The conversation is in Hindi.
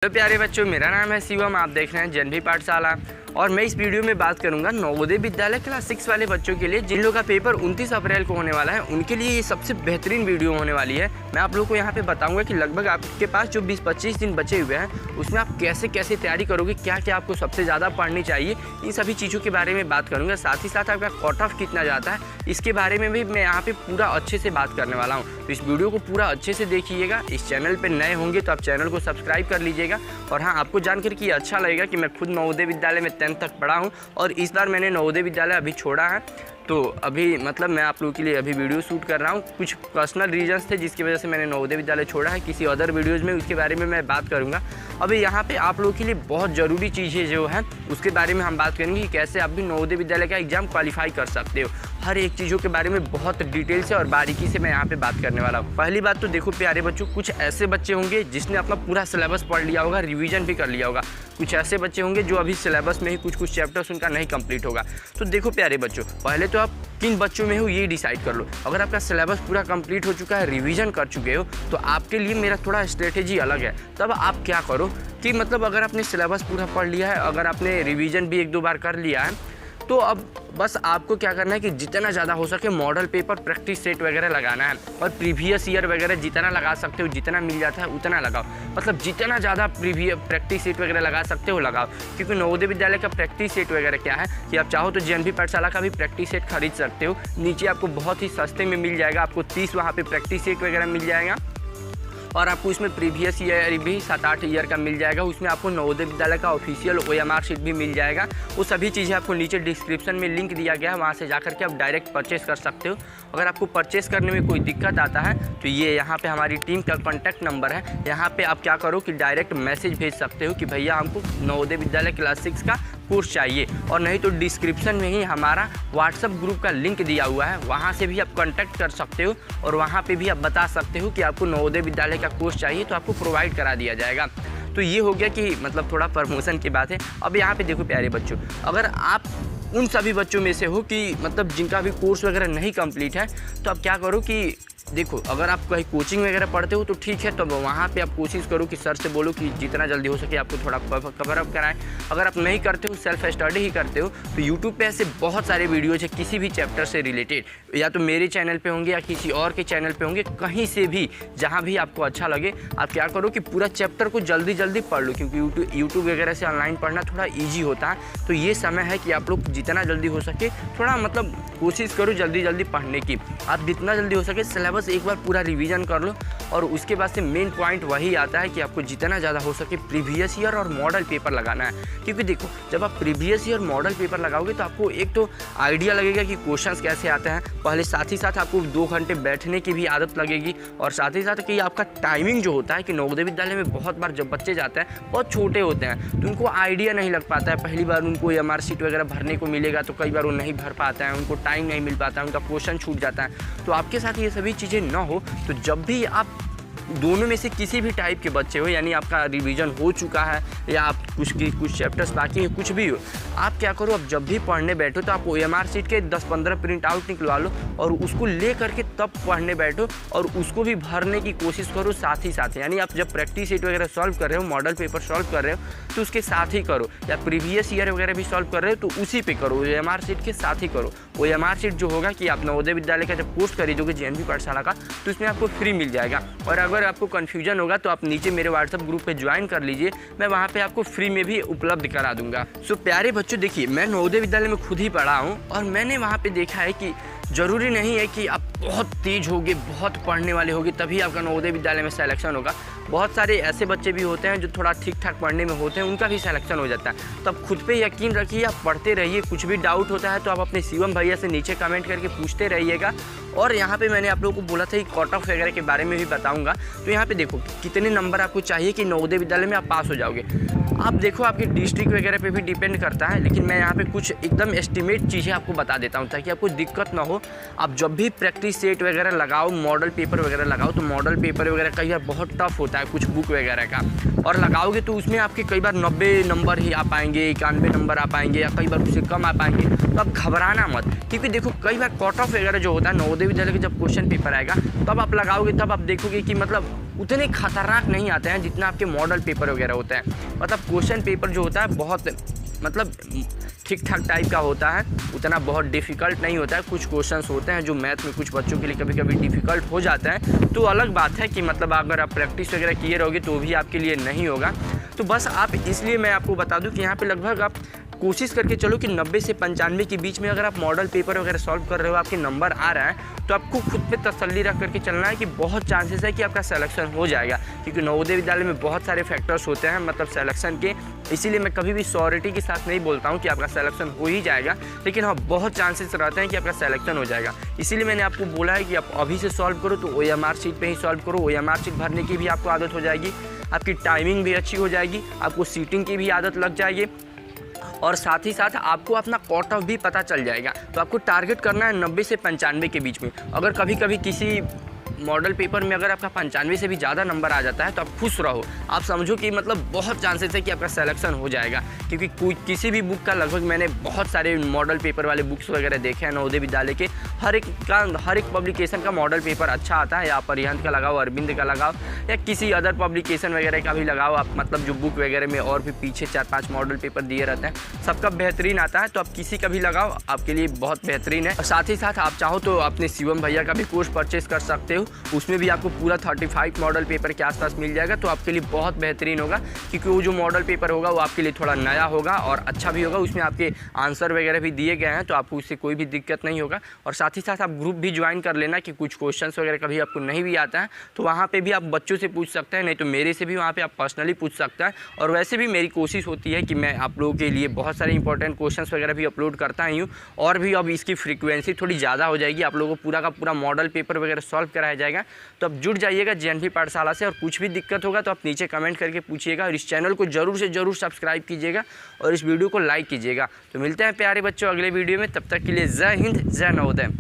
हेलो प्यारे बच्चों, मेरा नाम है शिवम। आप देख रहे हैं जनभी पाठशाला और मैं इस वीडियो में बात करूंगा नवोदय विद्यालय क्लास 6 वाले बच्चों के लिए जिन लोगों का पेपर 29 अप्रैल को होने वाला है। उनके लिए ये सबसे बेहतरीन वीडियो होने वाली है। मैं आप लोगों को यहाँ पे बताऊंगा कि लगभग आपके पास जो 20-25 दिन बचे हुए हैं उसमें आप कैसे कैसे तैयारी करोगे, क्या क्या आपको सबसे ज़्यादा पढ़नी चाहिए, इन सभी चीज़ों के बारे में बात करूँगा। साथ ही साथ आपका कट ऑफ कितना जाता है इसके बारे में भी मैं यहाँ पर पूरा अच्छे से बात करने वाला हूँ। तो इस वीडियो को पूरा अच्छे से देखिएगा। इस चैनल पर नए होंगे तो आप चैनल को सब्सक्राइब कर लीजिएगा। और हाँ, आपको जानकर कि अच्छा लगेगा कि मैं खुद नवोदय विद्यालय में 10th तक पढ़ा हूँ और इस बार मैंने नवोदय विद्यालय अभी छोड़ा है। तो अभी मतलब मैं आप लोगों के लिए अभी वीडियो शूट कर रहा हूँ। कुछ पर्सनल रीजंस थे जिसकी वजह से मैंने नवोदय विद्यालय छोड़ा है। किसी अदर वीडियोज़ में उसके बारे में मैं बात करूँगा। अभी यहाँ पे आप लोगों के लिए बहुत ज़रूरी चीज़ें जो है उसके बारे में हम बात करेंगे कि कैसे आप भी नवोदय विद्यालय का एग्ज़ाम क्वालिफाई कर सकते हो। हर एक चीज़ों के बारे में बहुत डिटेल से और बारीकी से मैं यहाँ पे बात करने वाला हूँ। पहली बात तो देखो प्यारे बच्चों, कुछ ऐसे बच्चे होंगे जिसने अपना पूरा सिलेबस पढ़ लिया होगा, रिवीजन भी कर लिया होगा। कुछ ऐसे बच्चे होंगे जो अभी सिलेबस में ही कुछ चैप्टर्स उनका नहीं कंप्लीट होगा। तो देखो प्यारे बच्चों, पहले तो आप किन बच्चों में हो ये डिसाइड कर लो। अगर आपका सिलेबस पूरा कंप्लीट हो चुका है, रिवीजन कर चुके हो, तो आपके लिए मेरा थोड़ा स्ट्रेटेजी अलग है। तब आप क्या करो कि मतलब अगर आपने सिलेबस पूरा पढ़ लिया है, अगर आपने रिवीजन भी 1-2 बार कर लिया है, तो अब बस आपको क्या करना है कि जितना ज़्यादा हो सके मॉडल पेपर प्रैक्टिस सेट वगैरह लगाना है और प्रीवियस ईयर वगैरह जितना लगा सकते हो, जितना मिल जाता है उतना लगाओ। मतलब जितना ज़्यादा प्रैक्टिस सेट वगैरह लगा सकते हो लगाओ। क्योंकि नवोदय विद्यालय का प्रैक्टिस सेट वगैरह क्या है कि आप चाहो तो जनभी पाठशाला का भी प्रैक्टिस सेट खरीद सकते हो। नीचे आपको बहुत ही सस्ते में मिल जाएगा। आपको 30 वहाँ पर प्रैक्टिस सेट वगैरह मिल जाएगा और आपको इसमें प्रीवियस ईयर भी 7-8 ईयर का मिल जाएगा। उसमें आपको नवोदय विद्यालय का ऑफिशियल OMR शीट भी मिल जाएगा। वो सभी चीज़ें आपको नीचे डिस्क्रिप्शन में लिंक दिया गया है, वहाँ से जाकर के आप डायरेक्ट परचेस कर सकते हो। अगर आपको परचेस करने में कोई दिक्कत आता है तो ये यहाँ पे हमारी टीम का कॉन्टैक्ट नंबर है। यहाँ पे आप क्या करो कि डायरेक्ट मैसेज भेज सकते हो कि भैया हमको नवोदय विद्यालय क्लास 6 का कोर्स चाहिए, और नहीं तो डिस्क्रिप्शन में ही हमारा व्हाट्सअप ग्रुप का लिंक दिया हुआ है, वहाँ से भी आप कांटेक्ट कर सकते हो और वहाँ पे भी आप बता सकते हो कि आपको नवोदय विद्यालय का कोर्स चाहिए तो आपको प्रोवाइड करा दिया जाएगा। तो ये हो गया कि मतलब थोड़ा प्रमोशन की बात है। अब यहाँ पे देखो प्यारे बच्चों, अगर आप उन सभी बच्चों में से हो कि मतलब जिनका अभी कोर्स वगैरह नहीं कंप्लीट है, तो आप क्या करो कि देखो, अगर आप कहीं कोचिंग वगैरह पढ़ते हो तो ठीक है, तो वहाँ पे आप कोशिश करो कि सर से बोलो कि जितना जल्दी हो सके आपको थोड़ा कवर अप कराएं। अगर आप नहीं करते हो, सेल्फ स्टडी ही करते हो, तो यूट्यूब पे ऐसे बहुत सारे वीडियोज है किसी भी चैप्टर से रिलेटेड, या तो मेरे चैनल पे होंगे या किसी और के चैनल पे होंगे, कहीं से भी जहाँ भी आपको अच्छा लगे आप क्या करो कि पूरा चैप्टर को जल्दी जल्दी पढ़ लो। क्योंकि यूट्यूब वगैरह से ऑनलाइन पढ़ना थोड़ा ईजी होता है। तो ये समय है कि आप लोग जितना जल्दी हो सके थोड़ा मतलब कोशिश करो जल्दी जल्दी पढ़ने की। आप जितना जल्दी हो सके सिलेबस एक बार पूरा रिवीजन कर लो और उसके बाद से मेन पॉइंट वही आता है कि आपको जितना ज़्यादा हो सके प्रीवियस ईयर और मॉडल पेपर लगाना है। क्योंकि देखो, जब आप प्रीवियस ईयर मॉडल पेपर लगाओगे तो आपको एक तो आइडिया लगेगा कि क्वेश्चंस कैसे आते हैं पहले, साथ ही साथ आपको 2 घंटे बैठने की भी आदत लगेगी, और साथ ही साथ कि आपका टाइमिंग जो होता है कि नवोदय विद्यालय में बहुत बार जब बच्चे जाते हैं बहुत छोटे होते हैं तो उनको आइडिया नहीं लग पाता है। पहली बार उनको OMR शीट वगैरह भरने को मिलेगा तो कई बार वो नहीं भर पाता है, उनको टाइम नहीं मिल पाता है, उनका क्वेश्चन छूट जाता है। तो आपके साथ ये सभी चीज़ें ना हो, तो जब भी आप दोनों में से किसी भी टाइप के बच्चे हो, यानी आपका रिवीजन हो चुका है या आप कुछ चैप्टर्स बाकी है, कुछ भी हो, आप क्या करो, अब जब भी पढ़ने बैठो तो आप OMR शीट के 10-15 प्रिंट आउट निकलवा लो और उसको ले करके तब पढ़ने बैठो और उसको भी भरने की कोशिश करो साथ ही साथ। यानी आप जब प्रैक्टिस सेट वगैरह सॉल्व कर रहे हो, मॉडल पेपर सॉल्व कर रहे हो, तो उसके साथ ही करो, या प्रीवियस ईयर वगैरह भी सॉल्व कर रहे हो तो उसी पे करो, OMR शीट के साथ ही करो। OMR शीट जो होगा कि आप नवोदय विद्यालय का जब कोर्स खरीदोगे जनभी पाठशाला का, तो इसमें आपको फ्री मिल जाएगा। और अगर आपको कन्फ्यूजन होगा तो आप नीचे मेरे व्हाट्सअप ग्रुप पे ज्वाइन कर लीजिए, मैं वहाँ पे आपको फ्री में भी उपलब्ध करा दूंगा। सो प्यारे बच्चों, देखिए मैं नवोदय विद्यालय में खुद ही पढ़ा हूँ और मैंने वहाँ पे देखा है कि ज़रूरी नहीं है कि आप बहुत तेज़ होगे, बहुत पढ़ने वाले होगे तभी आपका नवोदय विद्यालय में सिलेक्शन होगा। बहुत सारे ऐसे बच्चे भी होते हैं जो थोड़ा ठीक ठाक पढ़ने में होते हैं, उनका भी सिलेक्शन हो जाता है। तो आप खुद पे यकीन रखिए, आप पढ़ते रहिए। कुछ भी डाउट होता है तो आप अपने शिवम भैया से नीचे कमेंट करके पूछते रहिएगा। और यहाँ पे मैंने आप लोगों को बोला था कि कट ऑफ वगैरह के बारे में भी बताऊँगा। तो यहाँ पे देखो कितने नंबर आपको चाहिए कि नवोदय विद्यालय में आप पास हो जाओगे। आप देखो आपके डिस्ट्रिक्ट वगैरह पे भी डिपेंड करता है, लेकिन मैं यहाँ पे कुछ एकदम एस्टिमेट चीज़ें आपको बता देता हूँ ताकि आपको दिक्कत ना हो। आप जब भी प्रैक्टिस सेट वगैरह लगाओ, मॉडल पेपर वगैरह लगाओ, तो मॉडल पेपर वगैरह कई बार बहुत टफ होता है कुछ बुक वगैरह का, और लगाओगे तो उसमें आपके कई बार 90 नंबर ही आ पाएंगे, 91 नंबर आ पाएंगे, या कई बार उससे कम आ पाएंगे। तो आप घबराना मत, क्योंकि देखो कई बार कट ऑफ वगैरह जो होता है नवोदय विद्यालय के जब क्वेश्चन पेपर आएगा तब आप लगाओगे, तब आप देखोगे कि मतलब उतने खतरनाक नहीं आते हैं जितना आपके मॉडल पेपर वगैरह होता है। मतलब क्वेश्चन पेपर जो होता है बहुत मतलब ठीक ठाक टाइप का होता है, उतना बहुत डिफ़िकल्ट नहीं होता है। कुछ क्वेश्चंस होते हैं जो मैथ में कुछ बच्चों के लिए कभी कभी डिफ़िकल्ट हो जाता है, तो अलग बात है कि मतलब अगर आप प्रैक्टिस वगैरह किए रहोगे तो भी आपके लिए नहीं होगा। तो बस आप इसलिए मैं आपको बता दूं कि यहाँ पे लगभग आप कोशिश करके चलो कि 90 से 95 के बीच में अगर आप मॉडल पेपर वगैरह सॉल्व कर रहे हो, आपके नंबर आ रहा है, तो आपको खुद पे तसल्ली रख करके चलना है कि बहुत चांसेस है कि आपका सिलेक्शन हो जाएगा। क्योंकि नवोदय विद्यालय में बहुत सारे फैक्टर्स होते हैं मतलब सिलेक्शन के, इसीलिए मैं कभी भी श्योरिटी के साथ नहीं बोलता हूँ कि आपका सिलेक्शन हो ही जाएगा, लेकिन हाँ बहुत चांसेस रहते हैं कि आपका सिलेक्शन हो जाएगा। इसीलिए मैंने आपको बोला है कि आप अभी से सॉल्व करो, तो OMR शीट पर ही सॉल्व करो। OMR शीट भरने की भी आपको आदत हो जाएगी, आपकी टाइमिंग भी अच्छी हो जाएगी, आपको सीटिंग की भी आदत लग जाएगी, और साथ ही साथ आपको अपना कट ऑफ भी पता चल जाएगा। तो आपको टारगेट करना है 90 से 95 के बीच में। अगर कभी कभी किसी मॉडल पेपर में अगर आपका 95 से भी ज़्यादा नंबर आ जाता है तो आप खुश रहो, आप समझो कि मतलब बहुत चांसेस है कि आपका सिलेक्शन हो जाएगा। क्योंकि किसी भी बुक का लगभग मैंने बहुत सारे मॉडल पेपर वाले बुक्स वगैरह देखे हैं नवोदय विद्यालय के, हर एक पब्लिकेशन का मॉडल पेपर अच्छा आता है। या परिहंत का लगाओ, अरविंद का लगाओ, या किसी अदर पब्लिकेशन वगैरह का भी लगाओ आप, मतलब जो बुक वगैरह में और भी पीछे 4-5 मॉडल पेपर दिए रहते हैं, सबका बेहतरीन आता है। तो आप किसी का भी लगाओ, आपके लिए बहुत बेहतरीन है। और साथ ही साथ आप चाहो तो अपने शिवम भैया का भी कोर्स परचेस कर सकते हो, उसमें भी आपको पूरा 35 मॉडल पेपर के आसपास मिल जाएगा। तो आपके लिए बहुत बेहतरीन होगा, क्योंकि वो जो मॉडल पेपर होगा वो आपके लिए थोड़ा नया होगा और अच्छा भी होगा। उसमें आपके आंसर वगैरह भी दिए गए हैं, तो आपको उससे कोई भी दिक्कत नहीं होगा। और साथ ही साथ आप ग्रुप भी ज्वाइन कर लेना कि कुछ क्वेश्चंस वगैरह कभी आपको नहीं भी आता है तो वहाँ पे भी आप बच्चों से पूछ सकते हैं, नहीं तो मेरे से भी वहाँ पे आप पर्सनली पूछ सकते हैं। और वैसे भी मेरी कोशिश होती है कि मैं आप लोगों के लिए बहुत सारे इंपॉर्टेंट क्वेश्चंस वगैरह भी अपलोड करता ही हूँ, और भी अब इसकी फ्रीक्वेंसी थोड़ी ज़्यादा हो जाएगी, आप लोगों को पूरा का पूरा मॉडल पेपर वगैरह सॉल्व कराया जाएगा। तो अब जुड़ जाइएगा JNV पाठशाला से, और कुछ भी दिक्कत होगा तो आप नीचे कमेंट करके पूछिएगा, और इस चैनल को जरूर से जरूर सब्सक्राइब कीजिएगा और इस वीडियो को लाइक कीजिएगा। तो मिलते हैं प्यारे बच्चों अगले वीडियो में, तब तक के लिए जय हिंद, जय नवोदय।